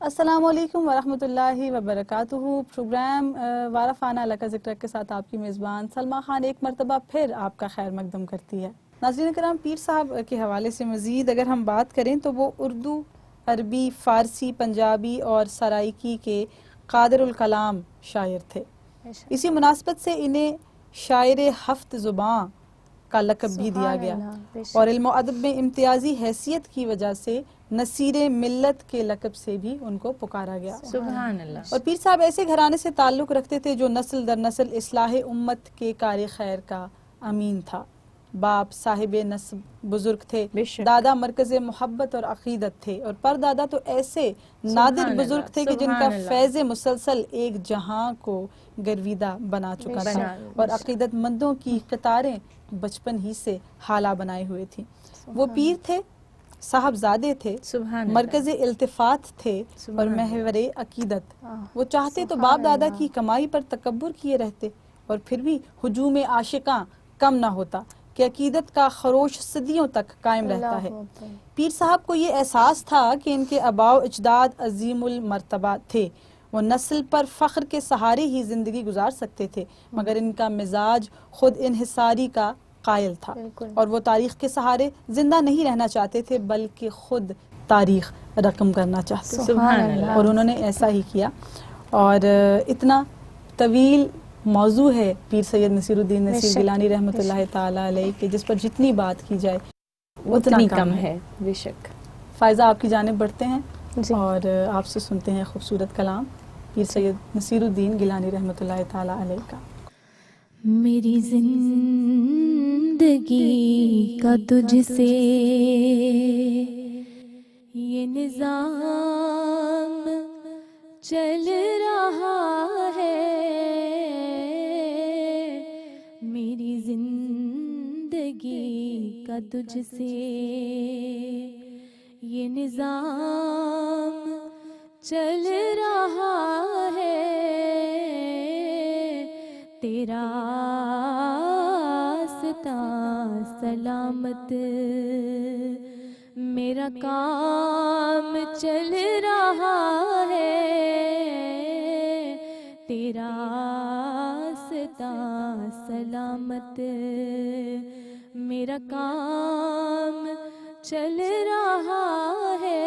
السلام علیکم ورحمۃ اللہ وبرکاتہ. پروگرام وارفانہ لکا ذکر کے ساتھ آپ کی میزبان سلما خان ایک مرتبہ پھر آپ کا خیر مقدم کرتی ہے. ناظرین کرام، پیر صاحب کے حوالے سے مزید اگر ہم بات کریں تو وہ اردو، عربی، فارسی، پنجابی اور سرائیکی کے قادر الکلام شاعر تھے. اسی مناسبت سے انہیں شاعر ہفت زباں کا لقب بھی دیا گیا اور علم و ادب میں امتیازی حیثیت کی وجہ سے نصیر ملت کے لقب سے بھی ان کو پکارا گیا. سبحان اللہ. اور پیر صاحب ایسے گھرانے سے تعلق رکھتے تھے جو نسل در نسل اصلاح امت کے کار خیر کا امین تھا. باپ صاحب نسب بزرگ تھے، دادا مرکز محبت اور عقیدت تھے، اور پردادا تو ایسے نادر بزرگ تھے کہ جن کا فیض مسلسل ایک جہاں کو گرویدہ بنا چکا تھا اور عقیدت مندوں کی قطاریں بچپن ہی سے حالہ بنائے ہوئے تھیں. وہ پیر تھے، صاحبزادے تھے، مرکز التفات تھے اور محور عقیدت. وہ چاہتے تو باپ دادا کی کمائی پر تکبر کیے رہتے اور پھر بھی ہجوم عاشقاں کم نہ ہوتا کہ عقیدت کا خروش صدیوں تک قائم رہتا ہے. پیر صاحب کو یہ احساس تھا کہ ان کے آباء و اجداد عظیم المرتبہ تھے. وہ نسل پر فخر کے سہارے ہی زندگی گزار سکتے تھے، مگر ان کا مزاج خود انحصاری کا قائل تھا اور وہ تاریخ کے سہارے زندہ نہیں رہنا چاہتے تھے بلکہ خود تاریخ رقم کرنا چاہتے تھے. اور انہوں نے ایسا ہی کیا. اور اتنا طویل موضوع ہے پیر سید نصیر الدین نصیر گیلانی رحمۃ اللہ تعالی علیہ کہ جس پر جتنی بات کی جائے اتنا کم ہے. بے شک. فائزہ آپ کی جانب بڑھتے ہیں اور آپ سے سنتے ہیں خوبصورت کلام پیر سید نصیر الدین گیلانی رحمۃ اللہ تعالی علیہ کا. میری زندگی کا تجھ سے یہ نظام چل رہا ہے، میری زندگی کا تجھ سے یہ نظام چل رہا ہے، تیرا آستہ سلامت میرا کام چل رہا ہے، تیرا آستہ سلامت میرا کام چل رہا ہے.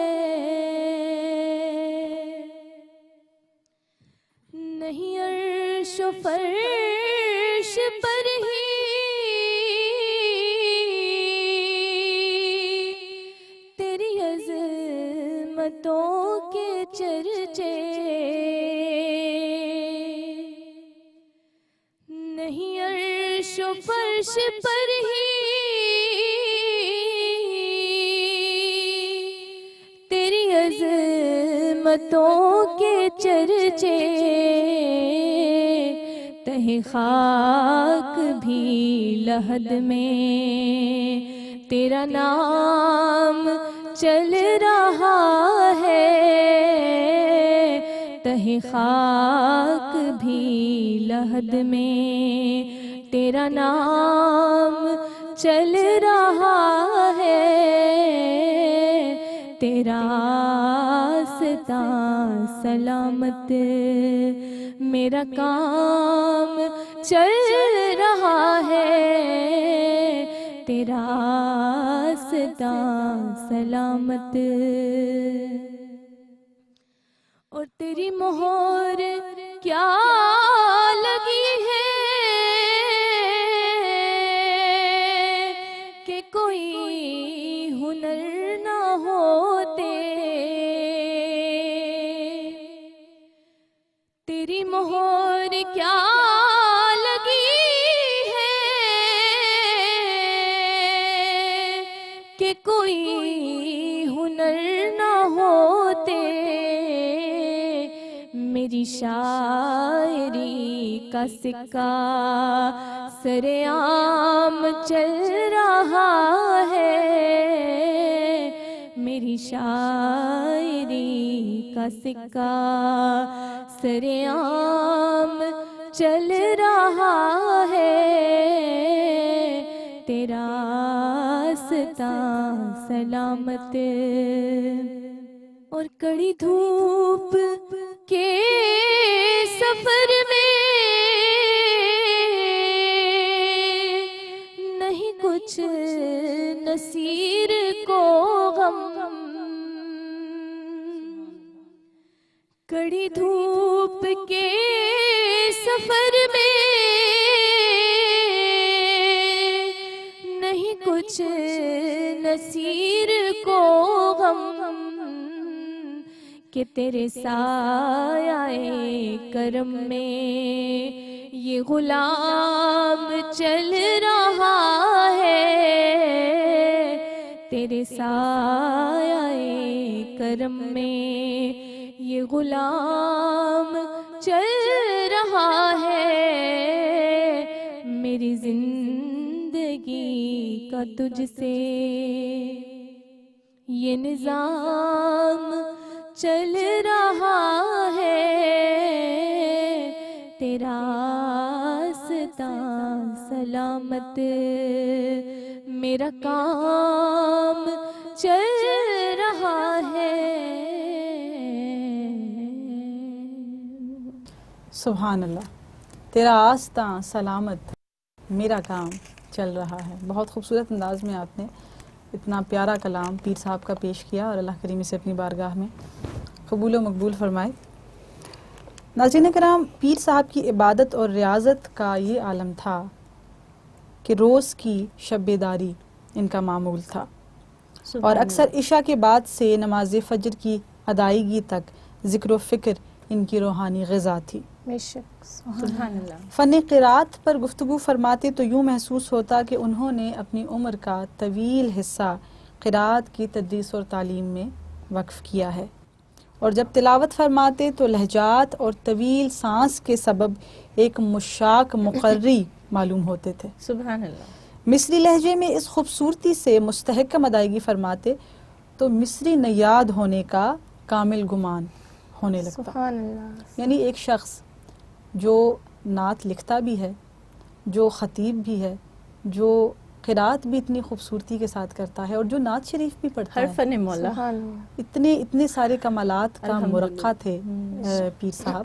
نہیں عرش و فرش پر ہی تیری عظمتوں کے چرچے، نہیں عرش و فرش پر ہی تیری عظمتوں کے چرچے، تہ خاک بھی لحد میں تیرا نام چل رہا ہے، تہ خاک بھی لحد میں تیرا نام چل رہا ہے، تیرا آستہ سلامت میرا کام چل رہا ہے، تیرا آستہ سلامت. اور تیری مہر کیا لگی ہے کہ کوئی ہنر نہ ہوتے، تیری مہر کیا لگی ہے کہ کوئی ہنر نہ ہوتے، میری شاعری کا سکہ سر عام چل رہا ہے، میری شاعری کا سکہ سر عام چل رہا ہے، تیرا آستہ سلامت اور کڑی دھوپ کے سفر میں نہیں کچھ نصیر کو غم، کڑی دھوپ کے سفر میں نہیں کچھ نصیر کو غم، کہ تیرے سایہ کرم میں یہ غلام چل رہا ہے، تیرے سایہ کرم میں یہ غلام چل رہا ہے، میری زندگی کا تجھ سے یہ نظام چل رہا ہے، تیرا راستہ سلامت میرا کام چل رہا ہے۔ سبحان اللہ، تیرا آستاں سلامت میرا کام چل رہا ہے۔ بہت خوبصورت انداز میں آپ نے اتنا پیارا کلام پیر صاحب کا پیش کیا، اور اللہ کریم سے اپنی بارگاہ میں قبول و مقبول فرمائے۔ ناظرین کرام، پیر صاحب کی عبادت اور ریاضت کا یہ عالم تھا کہ روز کی شب بیداری ان کا معمول تھا، اور اکثر عشاء کے بعد سے نماز فجر کی ادائیگی تک ذکر و فکر ان کی روحانی غذا تھی۔ سبحان اللہ۔ فن قرات پر گفتگو فرماتے تو یوں محسوس ہوتا کہ انہوں نے اپنی عمر کا طویل حصہ قرات کی تدریس اور تعلیم میں وقف کیا ہے، اور جب تلاوت فرماتے تو لہجات اور طویل سانس کے سبب ایک مشاق مقرری معلوم ہوتے تھے۔ سبحان اللہ۔ مصری لہجے میں اس خوبصورتی سے مستحکم ادائیگی فرماتے تو مصری نیاد ہونے کا کامل گمان ہونے لگتا۔ سبحان اللہ۔ یعنی ایک شخص جو نعت لکھتا بھی ہے، جو خطیب بھی ہے، جو قرات بھی اتنی خوبصورتی کے ساتھ کرتا ہے، اور جو نعت شریف بھی پڑھتا ہر ہے، فن مولا، سبحان اللہ۔ اتنے سارے کمالات کا مرقع تھے پیر صاحب۔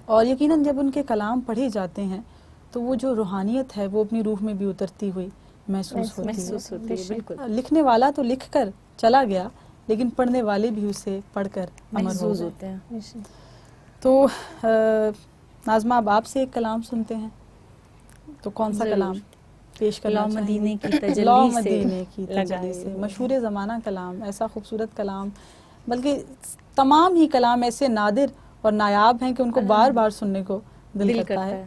اور یقیناً جب ان کے کلام پڑھے جاتے ہیں تو وہ جو روحانیت ہے وہ اپنی روح میں بھی اترتی ہوئی محسوس ہوتی ہے۔ بالکل لکھنے والا تو لکھ کر چلا گیا، لیکن پڑھنے والے بھی اسے پڑھ کر عمل ہو محسوس گئے۔ ہوتے ہیں۔ تو ناظمہ، اب آپ سے ایک کلام سنتے ہیں، تو کون سا کلام پیش کرنا لا مدینے کی تجلی لا سے مدینے کی تجلی سے، مشہور زمانہ کلام، ایسا خوبصورت کلام، بلکہ تمام ہی کلام ایسے نادر اور نایاب ہیں کہ ان کو بار بار سننے کو دل کرتا ہے۔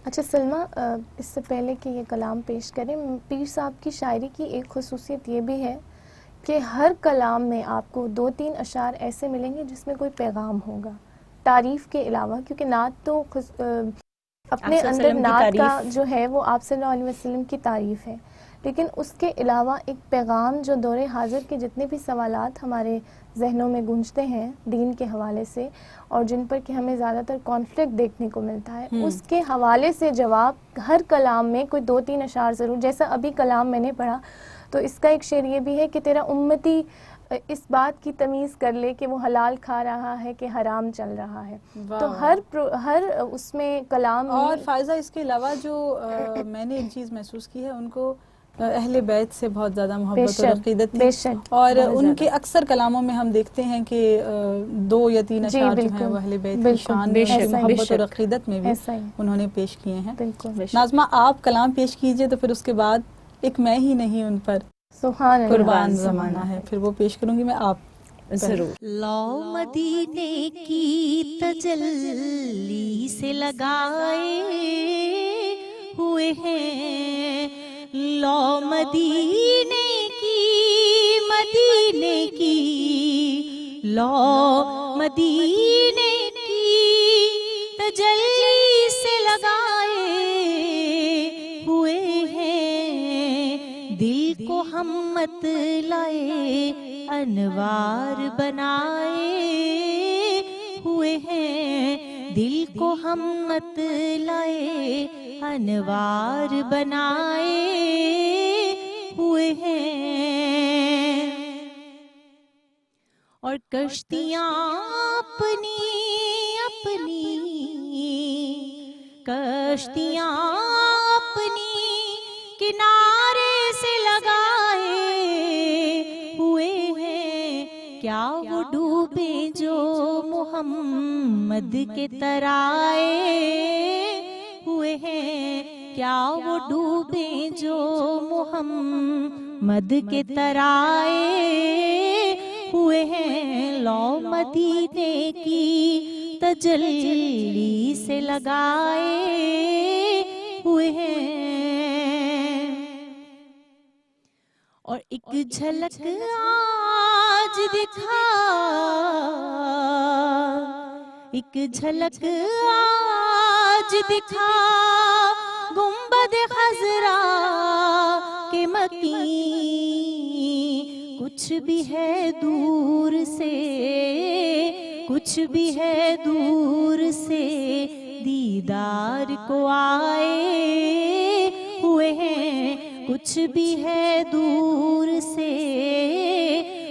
اچھا سلمہ، اس سے پہلے کہ یہ کلام پیش کریں، پیر صاحب کی شاعری کی ایک خصوصیت یہ بھی ہے کہ ہر کلام میں آپ کو 2-3 اشعار ایسے ملیں گے جس میں کوئی پیغام ہوگا تعریف کے علاوہ، کیونکہ نعت تو اپنے اندر نعت کا جو ہے وہ آپ صلی اللہ علیہ وسلم کی تعریف ہے، لیکن اس کے علاوہ ایک پیغام جو دور حاضر کے جتنے بھی سوالات ہمارے ذہنوں میں گونجتے ہیں دین کے حوالے سے، اور جن پر کہ ہمیں زیادہ تر کانفلکٹ دیکھنے کو ملتا ہے، اس کے حوالے سے جواب ہر کلام میں کوئی 2-3 اشعار ضرور، جیسا ابھی کلام میں نے پڑھا تو اس کا ایک شعر یہ بھی ہے کہ تیرا امتی اس بات کی تمیز کر لے کہ وہ حلال کھا رہا ہے کہ حرام چل رہا ہے۔ تو ہر اس میں کلام میں، اور فائزہ اس کے علاوہ جو میں نے ایک چیز محسوس کی ہے، ان کو اہل بیت سے بہت زیادہ محبت اور عقیدت تھی، اور ان کے اکثر کلاموں میں ہم دیکھتے ہیں کہ 2 یا 3 اشعار جو ہیں وہ اہل بیت کی شان میں محبت اور عقیدت میں بھی انہوں نے پیش کیے ہیں۔ ناظمہ، آپ کلام پیش کیجئے تو پھر اس کے بعد ایک میں ہی نہیں ان پر قربان زمانہ ہے، پھر وہ پیش کروں گی میں آپ ضرور۔ لا مدینے کی تجلی سے لگائے ہوئے ہیں، لا مدینے کی لا مدینے کی تجلی سے لگائے ہوئے ہیں، دل کو ہم مت لائے انوار بنائے ہوئے ہیں، دل کو ہم مت لائے انوار بنائے ہوئے ہیں، اور کشتیاں اپنی اپنی کشتیاں اپنی کنارے سے لگائے ہوئے ہیں، کیا وہ ڈوبے جو محمد کے ترائے ہوئے ہیں، کیا وہ ڈوبے جو محمد کے ترائے ہوئے ہیں، لو مدینے کی تجلی سے لگائے ہوئے ہیں۔ اور ایک جھلک آج دکھا، ایک جھلک آج دکھا گنبد خضرا کے مکین، کچھ بھی ہے دور سے، کچھ بھی ہے دور سے دیدار کو آئے ہوئے ہیں، کچھ بھی ہے دور سے،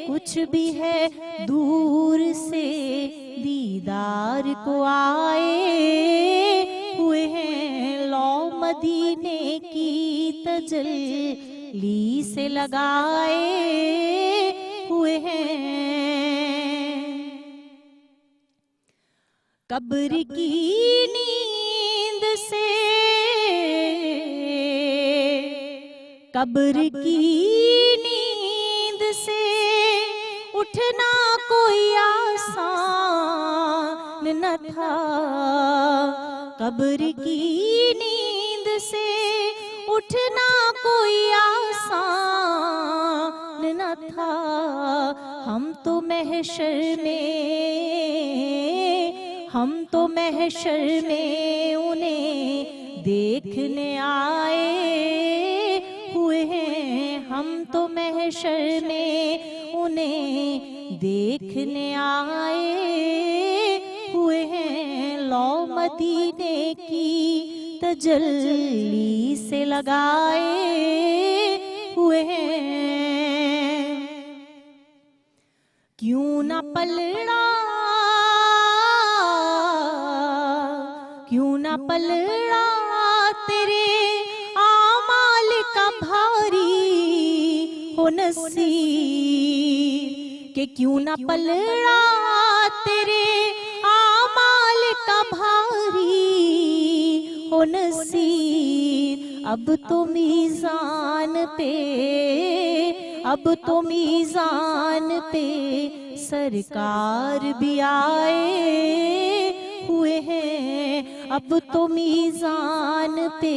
کچھ بھی ہے دور سے دیدار کو آئے ہوئے ہیں، لو مدینے کی تجلی سے لگائے ہوئے ہیں۔ قبر کی نیند سے، قبر کی نیند سے اٹھنا کوئی آسان نہ تھا، قبر کی نیند سے اٹھنا کوئی آسان نہ تھا، ہم تو محشر میں، ہم تو محشر میں انہیں دیکھنے آئے ہوئے ہیں، ہم تو محشر میں انہیں دیکھنے آئے ہوئے ہیں، لو مدینے کی تجلی سے لگائے ہوئے ہیں۔ کیوں نہ پلڑا، کیوں نہ پلڑا تیرے اعمال کا بھاری ہو نصیب، کہ کیوں نہ پلڑا تیرے اعمال کا بھاری ہو نصیب، اب تو میزان پہ، اب تو میزان پہ سرکار بھی آئے ہوئے ہیں، اب تو میزان پہ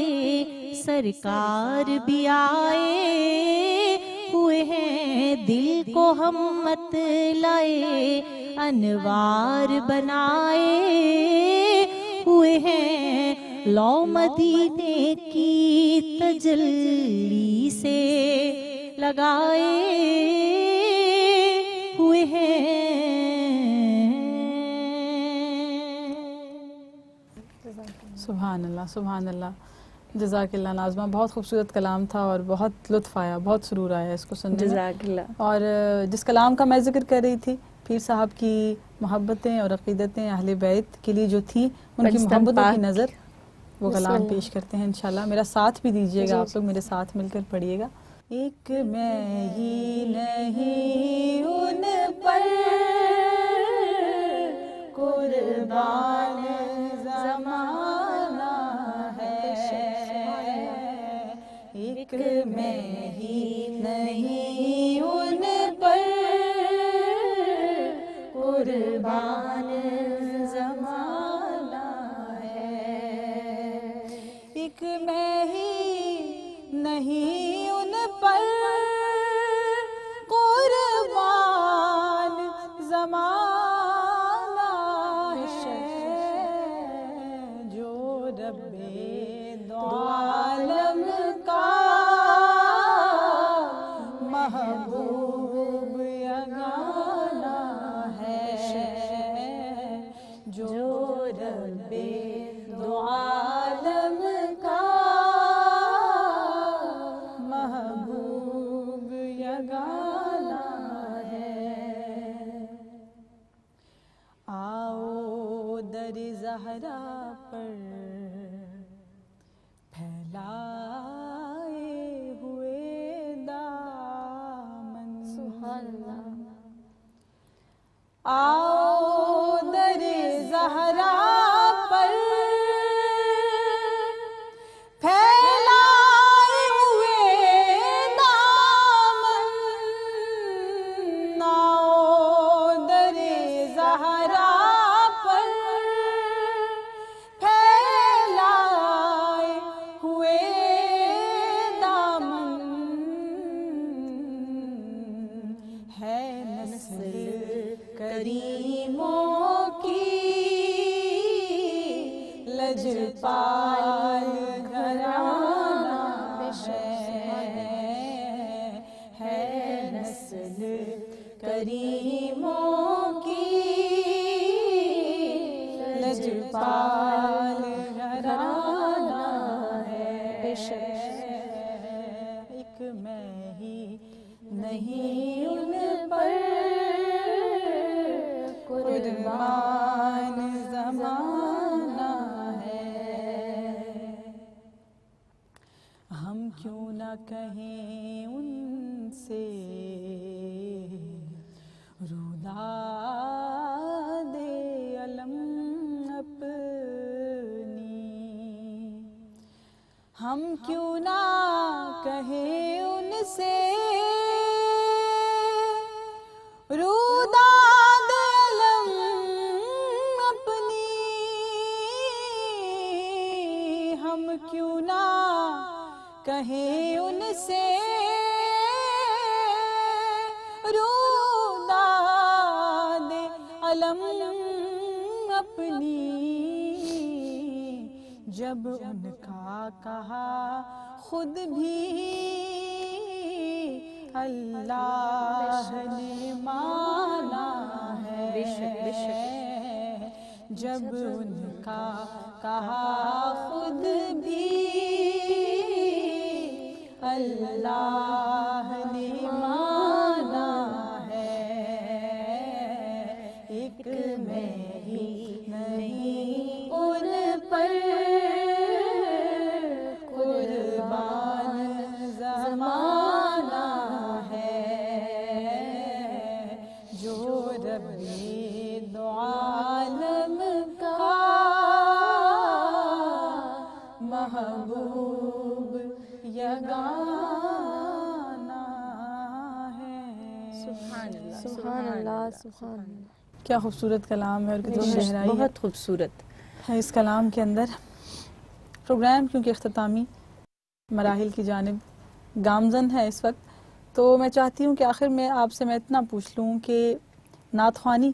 سرکار بھی آئے ہوئے ہیں، دل کو ہم مت لائے انوار بنائے ہوئے ہیں، لو مدینے کی تجلی سے لگائے ہوئے ہیں۔ سبحان اللہ، سبحان اللہ، جزاک اللہ ناظمہ، بہت خوبصورت کلام تھا اور بہت لطف آیا، بہت سرور آیا اس کو سننے میں۔ جزاک اللہ۔ اور جس کلام کا میں ذکر کر رہی تھی، پیر صاحب کی محبتیں اور عقیدتیں اہل بیت کے لیے جو تھی، ان کی محبتوں کی نظر وہ کلام پیش کرتے ہیں انشاءاللہ۔ میرا ساتھ بھی دیجیے گا، آپ لوگ میرے ساتھ مل کر پڑھیے گا۔ ایک میں ہی نہیں ان پر قربان زمانہ ہے، ایک میں ہی نہیں ان پر قربان زمانہ ہے، ایک میں ہی نہیں ان پر قربان زمانہ ہے، جو رب دو عالم کا محبوب یگانہ ہے، جو رب دو عالم کا محبوب یگانہ ہے۔ زہرا پر پھیلائے ہوئے دامن. سبحان اللہ. آؤ در زہرا پر پھیلائے ہوئے دامن. آؤ در زہرا پر پھیلائے ہوئے دامن. ہے نسل کریموں کی لجپال گھرانہ ہے نسل کریموں کی لجپال گھرانہ ہے. ایک میں ہی نہیں ان پر قربان زمانہ ہے. ہم کیوں نہ کہیں ان سے روداد علم اپنی. ہم کیوں نہ کہیں ان سے روداد علم اپنی. ہم کیوں نہ کہیں ان سے روداد علم اپنی. جب ان کا کہا خود بھی اللہ نے مانا ہے. جب ان کا کہا خود بھی اللہ نے مانا ہے. ایک میں ہی نہیں ان پر قربان زمانہ ہے. جو رب دو عالم کا محبوب یگانہ ہے. سبحان اللہ سبحان اللہ سبحان اللہ. کیا خوبصورت کلام ہے اور کتنی گہرائی ہے. بہت خوبصورت ہے اس کلام کے اندر. پروگرام کیونکہ اختتامی مراحل کی جانب گامزن ہے اس وقت، تو میں چاہتی ہوں کہ آخر میں آپ سے میں اتنا پوچھ لوں کہ نعت خوانی،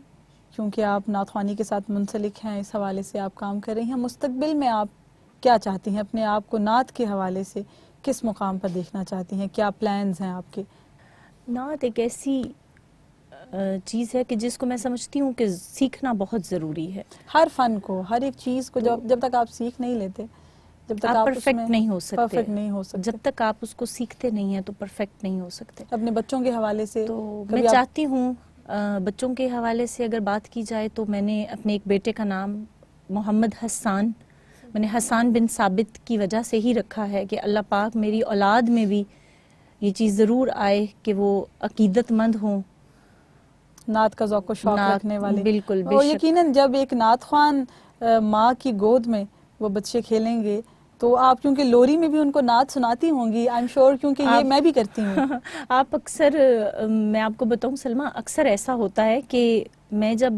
کیونکہ آپ نعت خوانی کے ساتھ منسلک ہیں، اس حوالے سے آپ کام کر رہی ہیں، مستقبل میں آپ کیا چاہتی ہیں؟ اپنے آپ کو نعت کے حوالے سے کس مقام پر دیکھنا چاہتی ہیں؟ کیا پلانز ہیں آپ کے؟ نعت ایک ایسی چیز ہے کہ جس کو میں سمجھتی ہوں کہ سیکھنا بہت ضروری ہے. ہر فن کو، ہر ایک چیز کو جب تک آپ سیکھ نہیں لیتے، جب تک آپ پرفیکٹ نہیں ہو سکتے. پرفیکٹ نہیں ہو سکتے. جب تک آپ اس کو سیکھتے نہیں ہیں تو پرفیکٹ نہیں ہو سکتے. اپنے بچوں کے حوالے سے تو میں چاہتی ہوں بچوں کے حوالے سے اگر بات کی جائے تو میں نے اپنے ایک بیٹے کا نام محمد حسان، میں نے حسان بن ثابت کی وجہ سے ہی رکھا ہے کہ اللہ پاک میری اولاد میں بھی یہ چیز ضرور آئے کہ وہ عقیدت مند ہوں، نعت کا ذوق و شوق رکھنے والے. بالکل. اور یقیناً جب ایک نعت خوان ماں کی گود میں وہ بچے کھیلیں گے تو آپ کیونکہ لوری میں بھی ان کو نعت سناتی ہوں گی، آئی ایم شیور، کیونکہ یہ میں بھی کرتی ہوں. آپ اکثر، میں آپ کو بتاؤں سلمہ، اکثر ایسا ہوتا ہے کہ میں جب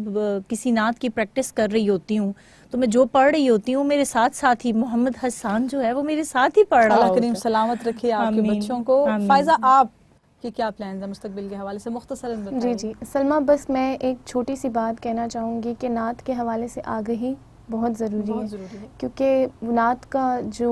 کسی نعت کی پریکٹس کر رہی ہوتی ہوں تو میں جو پڑھ رہی ہوتی ہوں میرے ساتھ ساتھ ہی محمد حسان جو ہے وہ میرے ساتھ ہی پڑھ رہا ہوتا ہے. اللہ کریم سلامت رکھے آپ کے بچوں کو. فائزہ، آپ کہ کیا پلانز ہیں مستقبل کے حوالے سے؟ مختصراً بتائیے. جی سلمہ، بس میں ایک چھوٹی سی بات کہنا چاہوں گی کہ نعت کے حوالے سے آگہی بہت ضروری ہے، کیونکہ نعت کا جو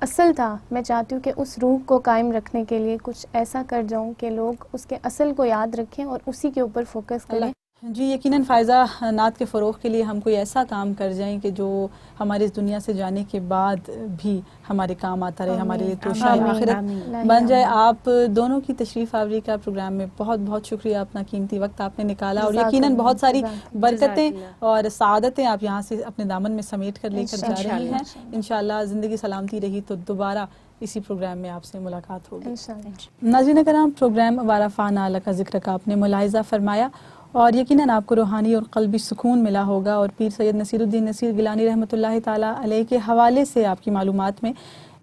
اصل تھا، میں چاہتی ہوں کہ اس روح کو قائم رکھنے کے لیے کچھ ایسا کر جاؤں کہ لوگ اس کے اصل کو یاد رکھیں اور اسی کے اوپر فوکس کریں. جی یقیناً فائزہ نعت کے فروغ کے لیے ہم کوئی ایسا کام کر جائیں کہ جو ہمارے اس دنیا سے جانے کے بعد بھی ہمارے کام آتا رہے, ہمارے لیے توشہ آخرت بن جائے. آپ دونوں کی تشریف آوری کا پروگرام میں بہت بہت شکریہ, اپنا قیمتی وقت آپ نے نکالا, اور یقیناً بہت ساری برکتیں اور سعادتیں آپ یہاں سے اپنے دامن میں سمیٹ کر لے کر جا رہی ہیں. انشاءاللہ زندگی سلامتی رہی تو دوبارہ اسی پروگرام میں آپ سے ملاقات ہوگی. ناظرین کرام, پروگرام وارفان اعلیٰ کا ذکر کا آپ نے ملاحظہ فرمایا, اور یقیناً آپ کو روحانی اور قلبی سکون ملا ہوگا, اور پیر سید نصیر الدین نصیر گیلانی رحمۃ اللہ تعالیٰ علیہ کے حوالے سے آپ کی معلومات میں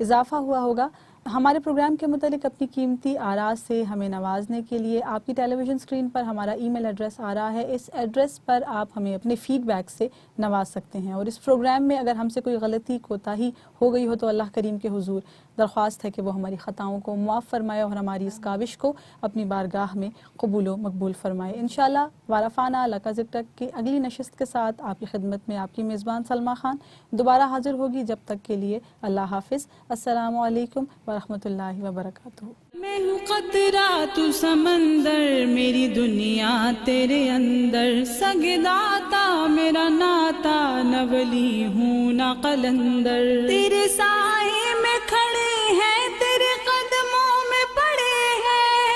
اضافہ ہوا ہوگا. ہمارے پروگرام کے متعلق اپنی قیمتی آراء سے ہمیں نوازنے کے لیے آپ کی ٹیلی ویژن اسکرین پر ہمارا ای میل ایڈریس آ رہا ہے. اس ایڈریس پر آپ ہمیں اپنے فیڈ بیک سے نواز سکتے ہیں, اور اس پروگرام میں اگر ہم سے کوئی غلطی کوتاہی ہو گئی ہو تو اللہ کریم کے حضور درخواست ہے کہ وہ ہماری خطاؤں کو معاف فرمائے اور ہماری اس کاوش کو اپنی بارگاہ میں قبول و مقبول فرمائے. انشاءاللہ وارفان اعلیٰ کا ذکر کی اگلی نشست کے ساتھ آپ کی خدمت میں آپ کی میزبان سلمیٰ خان دوبارہ حاضر ہوگی. جب تک کے لیے اللہ حافظ. السلام علیکم ورحمۃ اللہ وبرکاتہ. میں ہوں قطرہ تو سمندر, میری دنیا تیرے اندر, سگداتا میرا ناتا, نہ ولی ہوں نہ قلندر. تیرے سائے میں کھڑے ہیں, تیرے قدموں میں پڑے ہیں,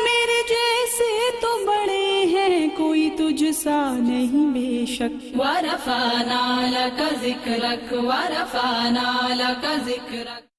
میرے جیسے تو بڑے ہیں, کوئی تجھ سا نہیں بے شک. وَرَفَعْنَا لَكَ ذِكْرَكَ وَرَفَعْنَا لَكَ ذِكْرَكَ.